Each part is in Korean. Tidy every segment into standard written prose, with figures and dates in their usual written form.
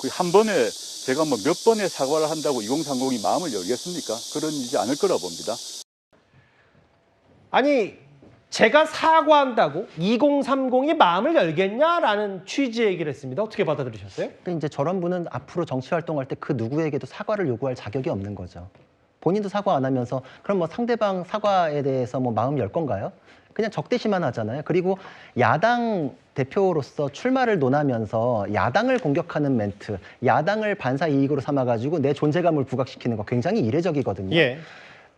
한 번에 제가 뭐 몇 번의 사과를 한다고 2030이 마음을 열겠습니까? 그러지 않을 거라 봅니다. 아니, 제가 사과한다고 2030이 마음을 열겠냐라는 취지의 얘기를 했습니다. 어떻게 받아들이셨어요? 근데 이제 저런 분은 앞으로 정치 활동할 때 그 누구에게도 사과를 요구할 자격이 없는 거죠. 본인도 사과 안 하면서 그럼 뭐 상대방 사과에 대해서 뭐 마음 열 건가요? 그냥 적대시만 하잖아요. 그리고 야당 대표로서 출마를 논하면서 야당을 공격하는 멘트, 야당을 반사 이익으로 삼아가지고 내 존재감을 부각시키는 거 굉장히 이례적이거든요. 예.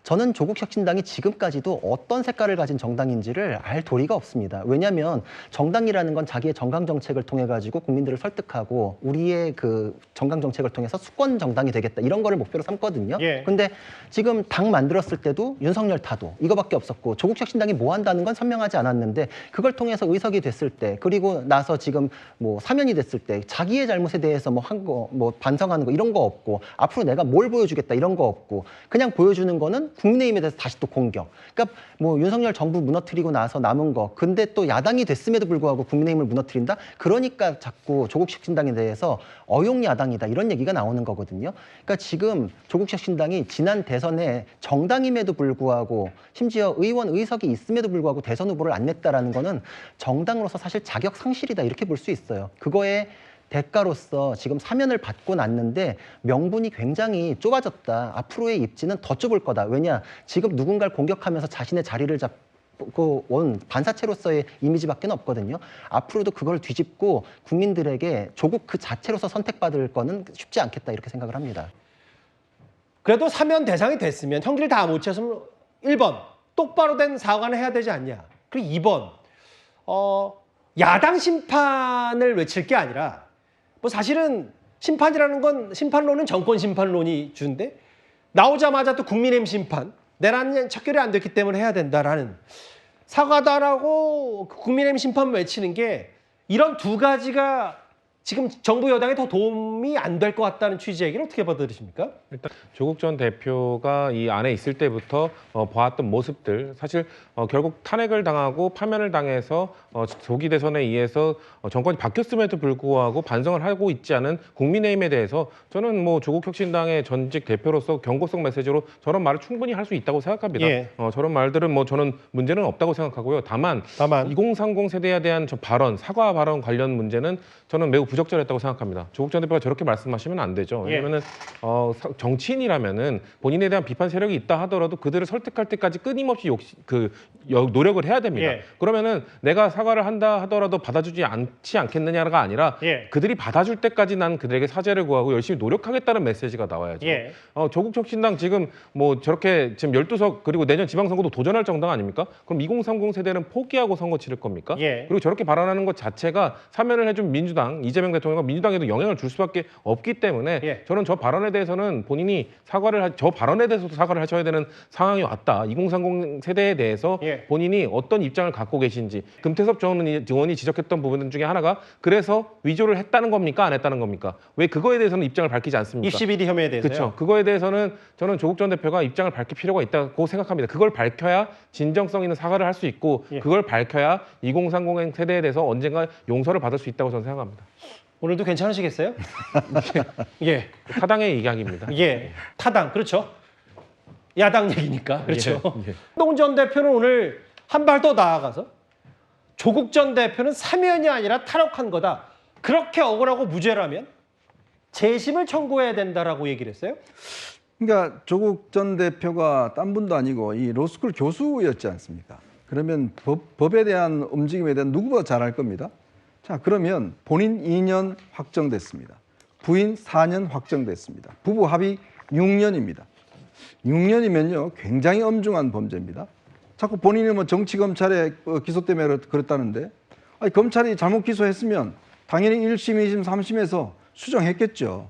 저는 조국혁신당이 지금까지도 어떤 색깔을 가진 정당인지를 알 도리가 없습니다. 왜냐하면 정당이라는 건 자기의 정강 정책을 통해 가지고 국민들을 설득하고 우리의 그 정강 정책을 통해서 수권 정당이 되겠다 이런 거를 목표로 삼거든요. 예. 근데 지금 당 만들었을 때도 윤석열 타도 이거밖에 없었고 조국혁신당이 뭐 한다는 건 선명하지 않았는데 그걸 통해서 의석이 됐을 때 그리고 나서 지금 뭐 사면이 됐을 때 자기의 잘못에 대해서 뭐 한 거 뭐 반성하는 거 이런 거 없고 앞으로 내가 뭘 보여주겠다 이런 거 없고 그냥 보여주는 거는 국민의힘에 대해서 다시 또 공격. 그러니까 뭐 윤석열 정부 무너뜨리고 나서 남은 거. 근데 또 야당이 됐음에도 불구하고 국민의힘을 무너뜨린다? 그러니까 자꾸 조국혁신당에 대해서 어용야당이다 이런 얘기가 나오는 거거든요. 그러니까 지금 조국혁신당이 지난 대선에 정당임에도 불구하고 심지어 의원 의석이 있음에도 불구하고 대선 후보를 안 냈다라는 거는 정당으로서 사실 자격 상실이다 이렇게 볼 수 있어요. 그거에 대가로서 지금 사면을 받고 났는데 명분이 굉장히 좁아졌다. 앞으로의 입지는 더 좁을 거다. 왜냐? 지금 누군가를 공격하면서 자신의 자리를 잡고 온 반사체로서의 이미지밖에 없거든요. 앞으로도 그걸 뒤집고 국민들에게 조국 그 자체로서 선택받을 거는 쉽지 않겠다 이렇게 생각을 합니다. 그래도 사면 대상이 됐으면 형기를 다 못 쳤으면 1번 똑바로 된 사과는 해야 되지 않냐. 그리고 2번 야당 심판을 외칠 게 아니라 뭐 사실은 심판이라는 건 심판론은 정권 심판론이 주인데 나오자마자 또 국민의힘 심판 내란 척결이 안 됐기 때문에 해야 된다라는 사과다라고 국민의힘 심판 외치는 게 이런 두 가지가 지금 정부 여당에 더 도움이 안 될 것 같다는 취지의 얘기를 어떻게 받아들이십니까? 일단 조국 전 대표가 이 안에 있을 때부터 봐왔던 모습들 사실 결국 탄핵을 당하고 파면을 당해서 조기 대선에 의해서 정권이 바뀌었음에도 불구하고 반성을 하고 있지 않은 국민의힘에 대해서 저는 뭐 조국혁신당의 전직 대표로서 경고성 메시지로 저런 말을 충분히 할 수 있다고 생각합니다. 예. 저런 말들은 뭐 저는 문제는 없다고 생각하고요. 다만 2030 세대에 대한 저 발언, 사과 발언 관련 문제는 저는 매우 부적절했다고 생각합니다. 조국 전 대표가 저렇게 말씀하시면 안 되죠. 왜냐면은 정치인이라면은 본인에 대한 비판 세력이 있다 하더라도 그들을 설득할 때까지 끊임없이 노력을 해야 됩니다. 예. 그러면은 내가 사과를 한다 하더라도 받아주지 않지 않겠느냐가 아니라 예. 그들이 받아줄 때까지 난 그들에게 사죄를 구하고 열심히 노력하겠다는 메시지가 나와야죠. 예. 조국 혁신당 지금 뭐 저렇게 지금 12석 그리고 내년 지방선거도 도전할 정당 아닙니까? 그럼 2030 세대는 포기하고 선거 치를 겁니까? 예. 그리고 저렇게 발언하는 것 자체가 사면을 해준 민주당, 이재명 대통령과 민주당에도 영향을 줄 수밖에 없기 때문에 예. 저는 저 발언에 대해서는 본인이 저 발언에 대해서도 사과를 하셔야 되는 상황이 왔다. 2030 세대에 대해서 예. 본인이 어떤 입장을 갖고 계신지 금태섭 전 의원이 지적했던 부분 중에 하나가 그래서 위조를 했다는 겁니까? 안 했다는 겁니까? 왜 그거에 대해서는 입장을 밝히지 않습니까? 입시 비리 혐의에 대해서요? 그렇죠. 그거에 대해서는 저는 조국 전 대표가 입장을 밝힐 필요가 있다고 생각합니다. 그걸 밝혀야 진정성 있는 사과를 할 수 있고 예. 그걸 밝혀야 2030 세대에 대해서 언젠가 용서를 받을 수 있다고 저는 생각합니다. 오늘도 괜찮으시겠어요? 예. 타당의 이야기입니다. 예. 타당. 그렇죠. 야당 얘기니까. 그렇죠. 예. 한동훈 전 대표는 오늘 한 발 더 나아가서 조국 전 대표는 사면이 아니라 탈옥한 거다. 그렇게 억울하고 무죄라면 재심을 청구해야 된다라고 얘기를 했어요. 그러니까 조국 전 대표가 딴 분도 아니고 이 로스쿨 교수였지 않습니까? 그러면 법에 대한 움직임에 대한 누구보다 잘 알 겁니다. 자, 그러면 본인 2년 확정됐습니다. 부인 4년 확정됐습니다. 부부 합의 6년입니다. 6년이면요 굉장히 엄중한 범죄입니다. 자꾸 본인이 뭐 정치검찰의 기소 때문에 그랬다는데 아니, 검찰이 잘못 기소했으면 당연히 1심, 2심, 3심에서 수정했겠죠.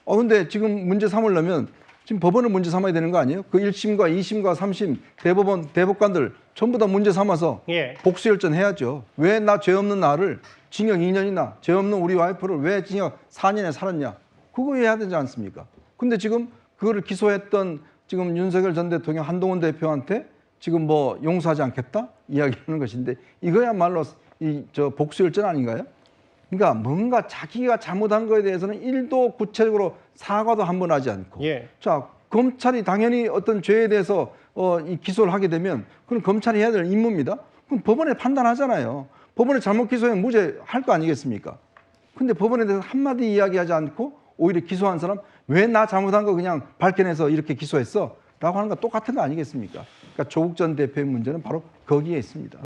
근데 지금 문제 삼으려면 지금 법원을 문제 삼아야 되는 거 아니에요? 그 1심과 2심과 3심 대법원, 대법관들 전부 다 문제 삼아서 예. 복수열전 해야죠. 왜 나 죄 없는 나를 징역 2년이나 죄 없는 우리 와이프를 왜 징역 4년에 살았냐? 그거 해야 되지 않습니까? 근데 지금 그거를 기소했던 지금 윤석열 전 대통령 한동훈 대표한테 지금 뭐 용서하지 않겠다? 이야기하는 것인데 이거야말로 저 복수열전 아닌가요? 그러니까 뭔가 자기가 잘못한 거에 대해서는 1도 구체적으로 사과도 한 번 하지 않고 예. 자, 검찰이 당연히 어떤 죄에 대해서 이 기소를 하게 되면 그건 검찰이 해야 될 임무입니다. 그럼 법원에 판단하잖아요. 법원에 잘못 기소하면 무죄 할 거 아니겠습니까? 근데 법원에 대해서 한마디 이야기하지 않고 오히려 기소한 사람 왜 나 잘못한 거 그냥 밝혀내서 이렇게 기소했어? 라고 하는 거 똑같은 거 아니겠습니까? 그러니까 조국 전 대표의 문제는 바로 거기에 있습니다.